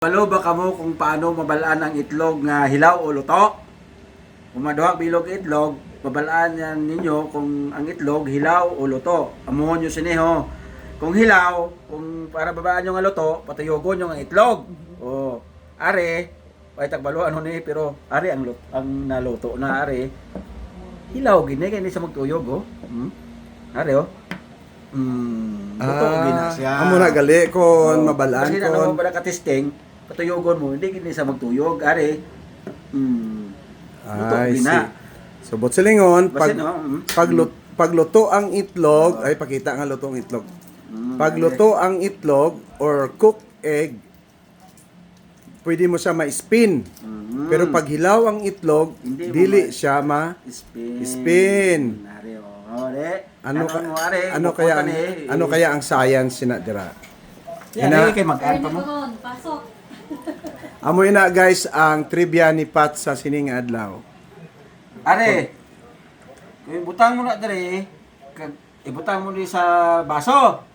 Balo ba kamo kung paano mabalaan ang itlog nga hilaw o luto? Kung maduha bilog itlog, babalaan yan ninyo kung ang itlog hilaw o luto. Amuhon nyo siniho. Kung hilaw, kung para babaan nyo nga luto, patuyogon nyo ang itlog. O, are, ay tagbalo ano ni, pero are ang naluto na are. Hilaw gini, kaya sa magtuyog oh. Are oh. Luto gina siya. Amo na gali kon mabalaan Kasi na mo kon. pala ka-testing, patuyogon mo, hindi gini sa magtuyog, are. Luto Ay, gina. Subot silingon Basta no. pagluto ang itlog, ay pakita nga luto ang itlog. Pagluto ang itlog or cooked egg, pwede mo siya ma-spin. Pero pag hilaw ang itlog, Hindi mo dili siya Spin. Are oh, de. ano mo, are, ano kaya ang, ano kaya ang science sina dira. Yan, kay mag-add pa mo. Pasok. Amo ina guys ang trivia ni Pat sa sining adlaw. Are, kung ibutang mo na dere, ibutang mo di sa baso.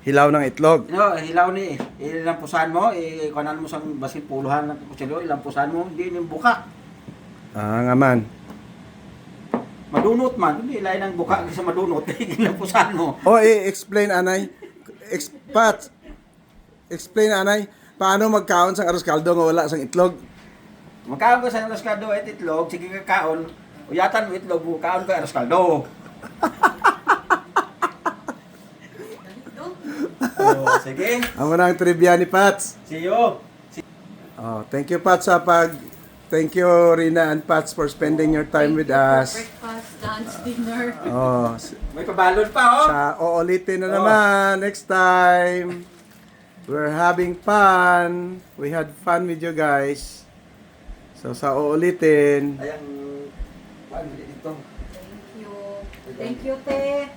Hilaw ng itlog. No, hilaw ni, ilampusan mo, ikanan mo sang basin puluhan ng kutsilyo, ilampusan mo, hindi ni buka. Nga man. Madunot man, hindi lain ang buka sa madunot, ilampusan mo. O explain anay. Pat. Explain anay paano magkaon sang arroz caldo nga wala sang itlog. Magkaon ka sa aros kaldo at itlog, sige ka kaon, uyatan mo itlog, kaon ka aros kaldo. Oh, sige. Amo na ang trivia ni Pats. See you. Thank you Pats thank you Rina and Pats for spending your time with us. Breakfast, lunch, dinner. May pabalon pa oh. Sa uulitin na naman next time. We're having fun. We had fun with you guys. So sa uulitin. Ayang, dito. Thank you. Thank you, te.